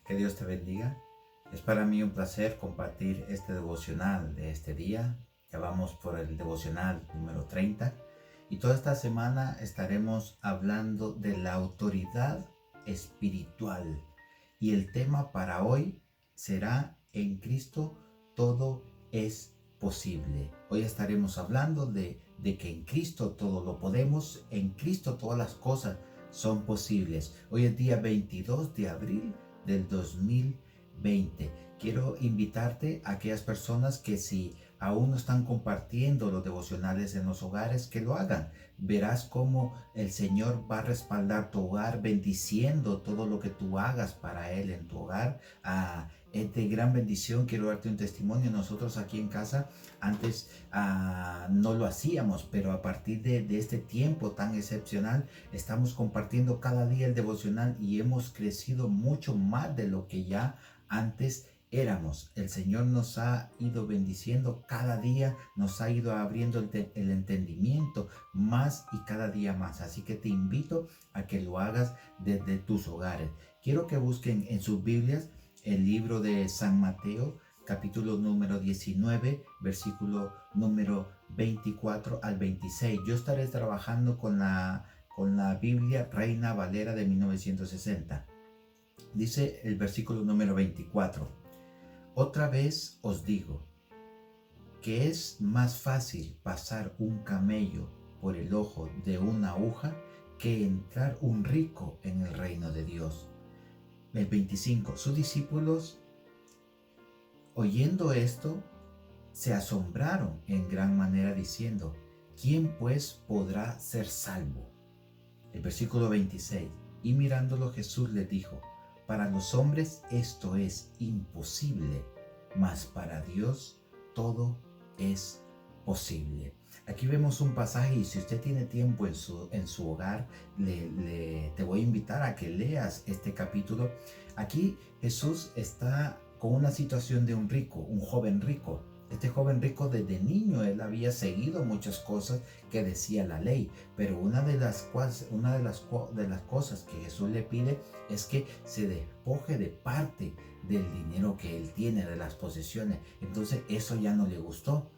Que Dios te bendiga. Es para mí un placer compartir este devocional de este día. Ya vamos por el devocional número 30 y toda esta semana estaremos hablando de la autoridad espiritual. Y el tema para hoy será: en Cristo todo es posible. Hoy estaremos hablando de que en Cristo todo lo podemos, en Cristo todas las cosas son posibles. Hoy es día 22 de abril del 2020. Quiero invitarte a aquellas personas que, si aún no están compartiendo los devocionales en los hogares, que lo hagan. Verás cómo el Señor va a respaldar tu hogar, bendiciendo todo lo que tú hagas para Él en tu hogar. Es de gran bendición. Quiero darte un testimonio. Nosotros aquí en casa antes no lo hacíamos, pero a partir de este tiempo tan excepcional estamos compartiendo cada día el devocional y hemos crecido mucho más de lo que ya antes éramos. El Señor nos ha ido bendiciendo cada día, nos ha ido abriendo el entendimiento más y cada día más. Así que te invito a que lo hagas desde tus hogares. Quiero que busquen en sus Biblias el libro de San Mateo, capítulo número 19, versículo número 24 al 26. Yo estaré trabajando con la Biblia Reina Valera de 1960. Dice el versículo número 24: otra vez os digo que es más fácil pasar un camello por el ojo de una aguja que entrar un rico en el reino de Dios. El 25. Sus discípulos, oyendo esto, se asombraron en gran manera, diciendo: ¿quién pues podrá ser salvo? El versículo 26. Y mirándolo, Jesús les dijo: para los hombres esto es imposible, mas para Dios todo es posible. Aquí vemos un pasaje, y si usted tiene tiempo en su hogar, te voy a invitar a que leas este capítulo. Aquí Jesús está con una situación de un rico, un joven rico. Este joven rico, desde niño él había seguido muchas cosas que decía la ley, pero una de las cosas que Jesús le pide es que se despoje de parte del dinero que él tiene, de las posesiones. Entonces eso ya no le gustó.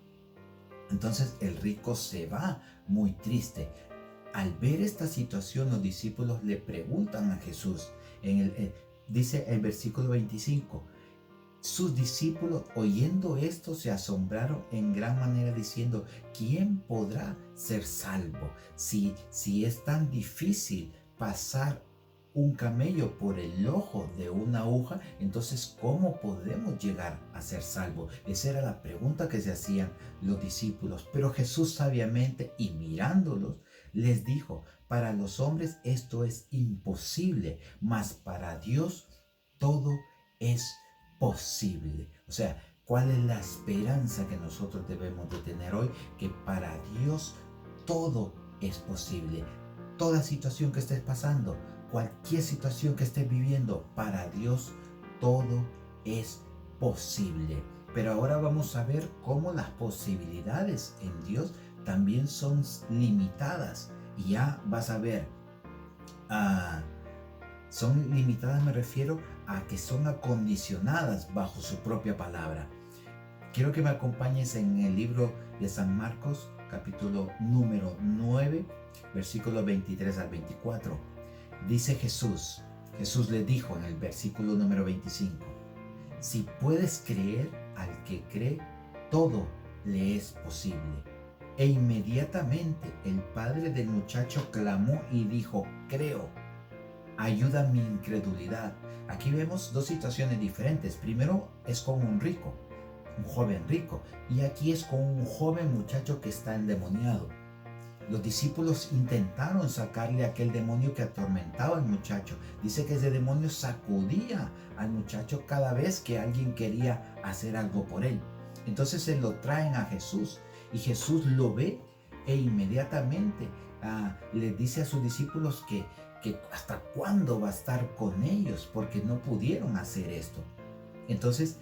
Entonces el rico se va muy triste. Al ver esta situación, los discípulos le preguntan a Jesús. Dice el versículo 25: sus discípulos, oyendo esto, se asombraron en gran manera, diciendo: ¿quién podrá ser salvo? Si es tan difícil pasar un camello por el ojo de una aguja, entonces ¿cómo podemos llegar a ser salvos? Esa era la pregunta que se hacían los discípulos. Pero Jesús, sabiamente y mirándolos, les dijo: para los hombres esto es imposible, mas para Dios todo es posible. O sea, ¿cuál es la esperanza que nosotros debemos de tener hoy? Que para Dios todo es posible. Toda situación que estés pasando, cualquier situación que estés viviendo, para Dios todo es posible. Pero ahora vamos a ver cómo las posibilidades en Dios también son limitadas. Y ya vas a ver, son limitadas, me refiero a que son acondicionadas bajo su propia palabra. Quiero que me acompañes en el libro de San Marcos, capítulo número 9, versículo 23 al 24. Dice Jesús le dijo en el versículo número 25: si puedes creer, al que cree, todo le es posible. E inmediatamente el padre del muchacho clamó y dijo: creo, ayuda mi incredulidad. Aquí vemos dos situaciones diferentes. Primero es con un rico, un joven rico, y aquí es con un joven muchacho que está endemoniado. Los discípulos intentaron sacarle aquel demonio que atormentaba al muchacho. Dice que ese demonio sacudía al muchacho cada vez que alguien quería hacer algo por él. Entonces se lo traen a Jesús, y Jesús lo ve, e inmediatamente les dice a sus discípulos que hasta cuándo va a estar con ellos, porque no pudieron hacer esto. Entonces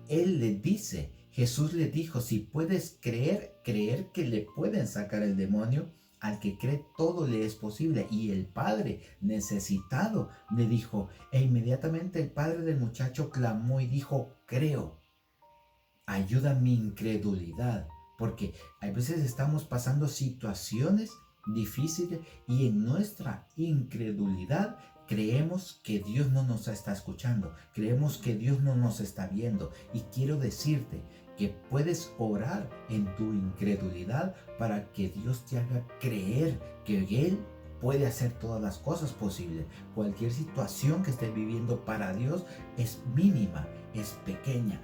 él les dice, Jesús les dijo: si puedes creer que le pueden sacar el demonio, al que cree todo le es posible. Y el padre, necesitado, le dijo, e inmediatamente el padre del muchacho clamó y dijo, creo, ayuda mi incredulidad, porque a veces estamos pasando situaciones difíciles y en nuestra incredulidad creemos que Dios no nos está escuchando, creemos que Dios no nos está viendo. Y quiero decirte que puedes orar en tu incredulidad para que Dios te haga creer que Él puede hacer todas las cosas posibles. Cualquier situación que estés viviendo para Dios es mínima, es pequeña.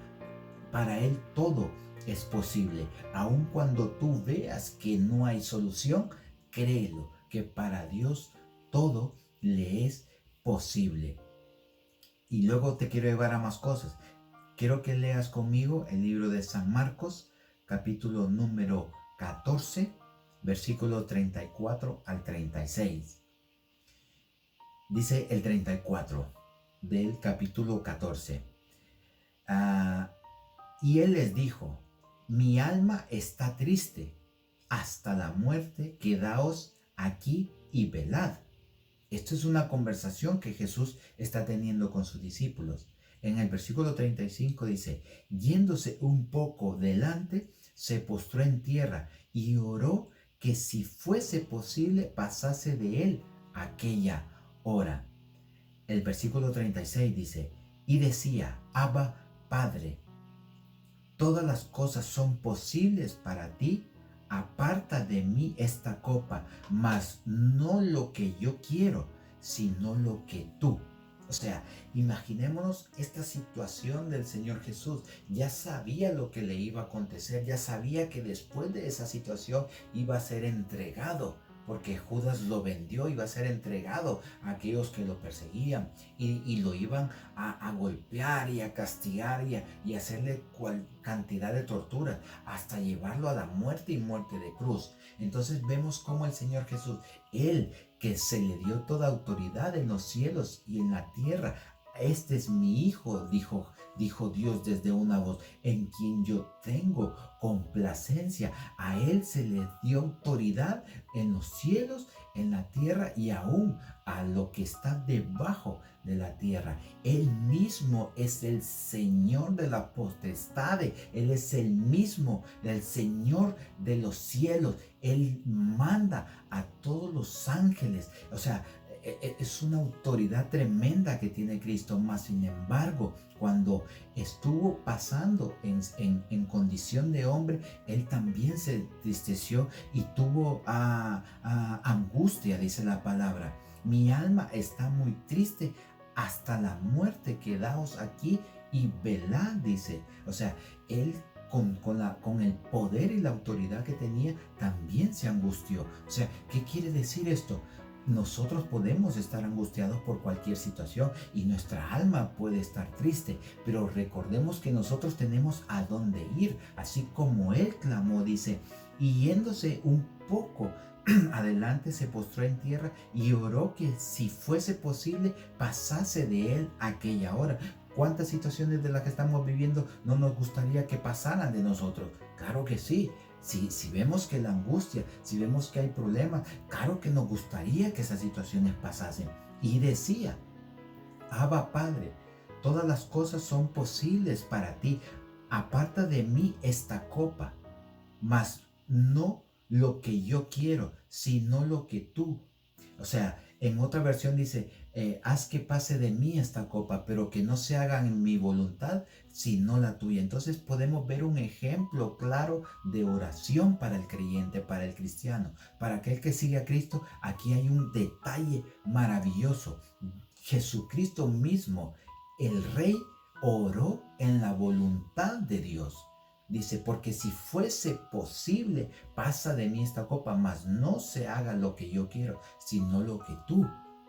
Para Él todo es posible. Aun cuando tú veas que no hay solución, créelo, que para Dios todo le es posible. Y luego te quiero llevar a más cosas. Quiero que leas conmigo el libro de San Marcos, capítulo número 14, versículo 34 al 36. Dice el 34 del capítulo 14. Y él les dijo, mi alma está triste hasta la muerte, quedaos aquí y velad. Esto es una conversación que Jesús está teniendo con sus discípulos. En el versículo 35 dice, yéndose un poco delante, se postró en tierra y oró que si fuese posible pasase de él aquella hora. El versículo 36 dice, y decía, Abba, Padre, todas las cosas son posibles para ti. Aparta de mí esta copa, mas no lo que yo quiero, sino lo que tú. O sea, imaginémonos esta situación del Señor Jesús. Ya sabía lo que le iba a acontecer, ya sabía que después de esa situación iba a ser entregado, porque Judas lo vendió, iba a ser entregado a aquellos que lo perseguían y lo iban a golpear y a castigar y hacerle cantidad de tortura hasta llevarlo a la muerte y muerte de cruz. Entonces vemos cómo el Señor Jesús, Él que se le dio toda autoridad en los cielos y en la tierra, este es mi Hijo, dijo Dios desde una voz, en quien yo tengo complacencia. A Él se le dio autoridad en los cielos, en la tierra y aún a lo que está debajo de la tierra. Él mismo es el Señor de la potestad. Él es el mismo, el Señor de los cielos. Él manda a todos los ángeles. O sea, es una autoridad tremenda que tiene Cristo, mas sin embargo, cuando estuvo pasando en condición de hombre, Él también se entristeció y tuvo angustia, dice la palabra. Mi alma está muy triste hasta la muerte, quedaos aquí y velad, dice. O sea, Él con el poder y la autoridad que tenía, también se angustió. O sea, ¿qué quiere decir esto? Nosotros podemos estar angustiados por cualquier situación y nuestra alma puede estar triste, pero recordemos que nosotros tenemos a dónde ir, así como Él clamó, dice, y yéndose un poco adelante se postró en tierra y oró que si fuese posible pasase de él aquella hora. ¿Cuántas situaciones de las que estamos viviendo no nos gustaría que pasaran de nosotros? Claro que sí. Si vemos que la angustia, si vemos que hay problemas, claro que nos gustaría que esas situaciones pasasen. Y decía, Abba Padre, todas las cosas son posibles para ti. Aparta de mí esta copa, mas no lo que yo quiero, sino lo que tú. O sea, en otra versión dice, haz que pase de mí esta copa, pero que no se haga en mi voluntad, sino la tuya. Entonces podemos ver un ejemplo claro de oración para el creyente, para el cristiano, para aquel que sigue a Cristo. Aquí hay un detalle maravilloso. Jesucristo mismo, el Rey, oró en la voluntad de Dios. Dice, porque si fuese posible, pasa de mí esta copa, mas no se haga lo que yo quiero, sino lo que tú.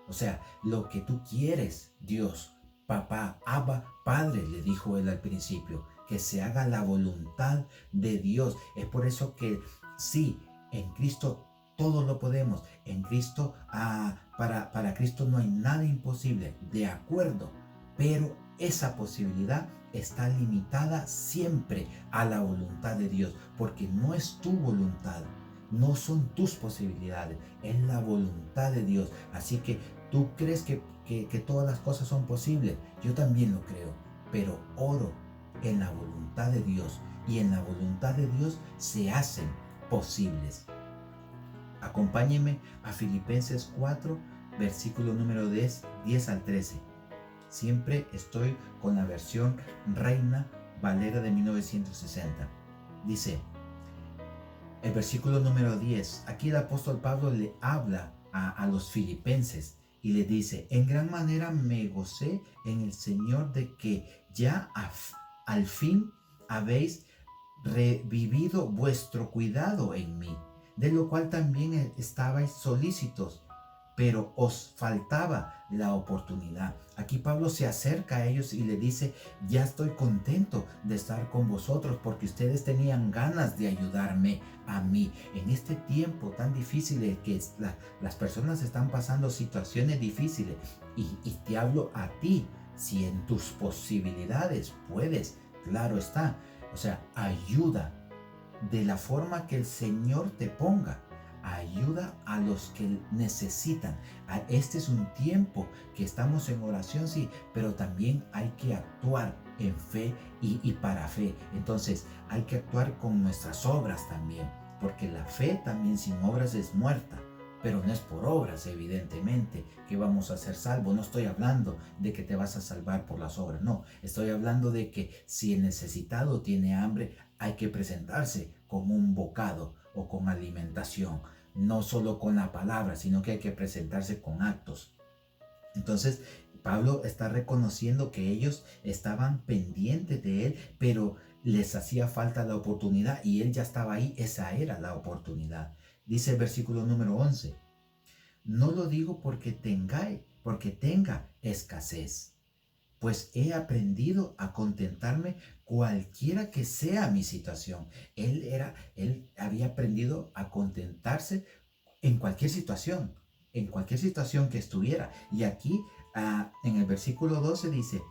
O sea, lo que tú quieres, Dios. Papá, Abba, Padre, le dijo él al principio, que se haga la voluntad de Dios. Es por eso que sí, en Cristo todo lo podemos. En Cristo, para Cristo no hay nada imposible, de acuerdo. Pero esa posibilidad está limitada siempre a la voluntad de Dios, porque no es tu voluntad, No son tus posibilidades, es la voluntad de Dios. Así que tú crees que todas las cosas son posibles. Yo también lo creo, pero oro en la voluntad de Dios, y en la voluntad de Dios se hacen posibles. Acompáñeme a Filipenses 4, versículo número 10 al 13. Siempre estoy con la versión Reina Valera de 1960. Dice, el versículo número 10, aquí el apóstol Pablo le habla a los filipenses y le dice, en gran manera me gocé en el Señor de que ya al fin habéis revivido vuestro cuidado en mí, de lo cual también estabais solícitos, pero os faltaba la oportunidad. Aquí Pablo se acerca a ellos y le dice, ya estoy contento de estar con vosotros porque ustedes tenían ganas de ayudarme a mí. En este tiempo tan difícil que las personas están pasando situaciones difíciles y te hablo a ti, si en tus posibilidades puedes, claro está, o sea, ayuda de la forma que el Señor te ponga. Ayuda a los que necesitan. Este es un tiempo que estamos en oración, sí, pero también hay que actuar en fe y para fe. Entonces hay que actuar con nuestras obras también, porque la fe también sin obras es muerta. Pero no es por obras, evidentemente, que vamos a ser salvos. No estoy hablando de que te vas a salvar por las obras, no. Estoy hablando de que si el necesitado tiene hambre, hay que presentarse con un bocado o con alimentación. No solo con la palabra, sino que hay que presentarse con actos. Entonces, Pablo está reconociendo que ellos estaban pendientes de él, pero les hacía falta la oportunidad y él ya estaba ahí. Esa era la oportunidad. Dice el versículo número 11, no lo digo porque tenga escasez, pues he aprendido a contentarme cualquiera que sea mi situación. Él había aprendido a contentarse en cualquier situación que estuviera. Y aquí en el versículo 12 dice,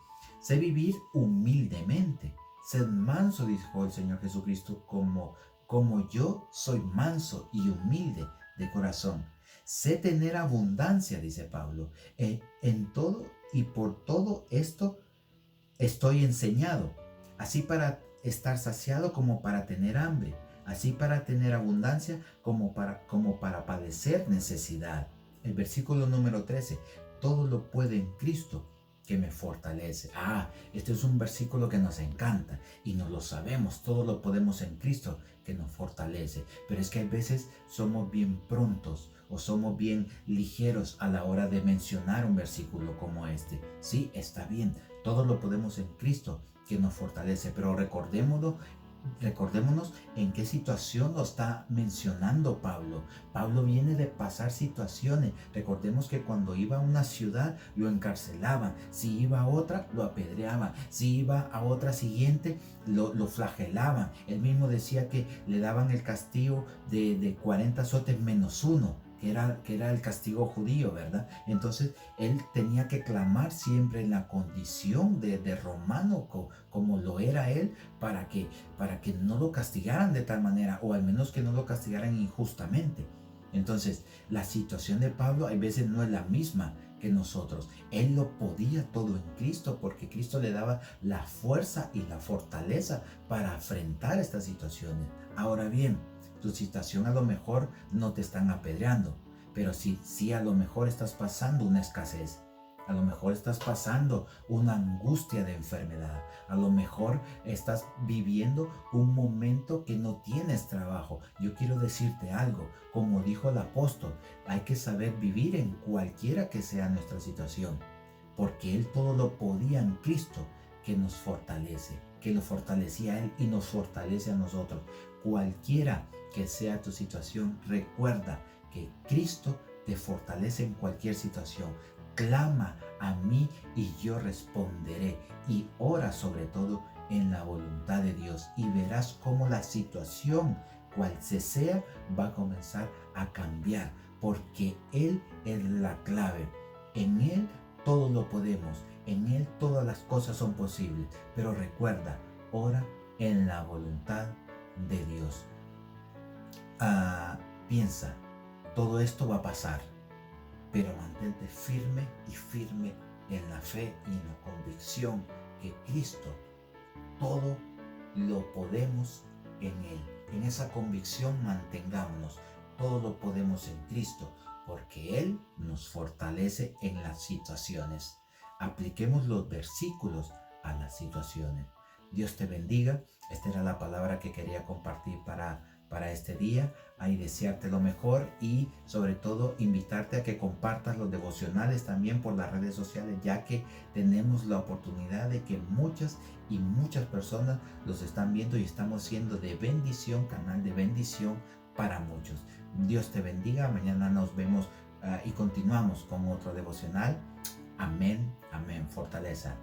sé vivir humildemente, sed manso, dijo el Señor Jesucristo, como yo soy manso y humilde de corazón. Sé tener abundancia, dice Pablo, en todo y por todo esto estoy enseñado, así para estar saciado como para tener hambre, así para tener abundancia como para padecer necesidad. El versículo número 13, todo lo puedo en Cristo que me fortalece. Este es un versículo que nos encanta y nos lo sabemos, todo lo podemos en Cristo que nos fortalece. Pero es que a veces somos bien prontos o somos bien ligeros a la hora de mencionar un versículo como este. Sí, está bien, todo lo podemos en Cristo que nos fortalece, pero recordémonos en qué situación lo está mencionando Pablo. Pablo viene de pasar situaciones. Recordemos que cuando iba a una ciudad lo encarcelaban, si iba a otra lo apedreaban, si iba a otra siguiente lo flagelaban. Él mismo decía que le daban el castigo de 40 azotes menos uno, que era el castigo judío, ¿verdad? Entonces él tenía que clamar siempre en la condición de romano, como lo era él, para que no lo castigaran de tal manera, o al menos que no lo castigaran injustamente. Entonces la situación de Pablo a veces no es la misma que nosotros. Él lo podía todo en Cristo, porque Cristo le daba la fuerza y la fortaleza para enfrentar estas situaciones. Ahora bien, tu situación a lo mejor no te están apedreando, pero sí a lo mejor estás pasando una escasez. A lo mejor estás pasando una angustia de enfermedad. A lo mejor estás viviendo un momento que no tienes trabajo. Yo quiero decirte algo, como dijo el apóstol, hay que saber vivir en cualquiera que sea nuestra situación, porque Él todo lo podía en Cristo que nos fortalece, que lo fortalecía a Él y nos fortalece a nosotros. Cualquiera que sea tu situación, recuerda que Cristo te fortalece en cualquier situación. Clama a mí y yo responderé, y ora sobre todo en la voluntad de Dios, y verás cómo la situación, cual sea, va a comenzar a cambiar, porque Él es la clave. En Él todo lo podemos, en Él todas las cosas son posibles, pero recuerda, ora en la voluntad de Dios. Piensa, todo esto va a pasar, pero mantente firme y firme en la fe y en la convicción que Cristo, todo lo podemos en Él. En esa convicción mantengámonos. Todo lo podemos en Cristo, porque Él nos fortalece en las situaciones. Apliquemos los versículos a las situaciones. Dios te bendiga. Esta era la palabra que quería compartir para este día. Y desearte lo mejor y sobre todo invitarte a que compartas los devocionales también por las redes sociales, ya que tenemos la oportunidad de que muchas personas los están viendo y estamos siendo de bendición, canal de bendición para muchos. Dios te bendiga. Mañana nos vemos y continuamos con otro devocional. Amén, amén. Fortaleza.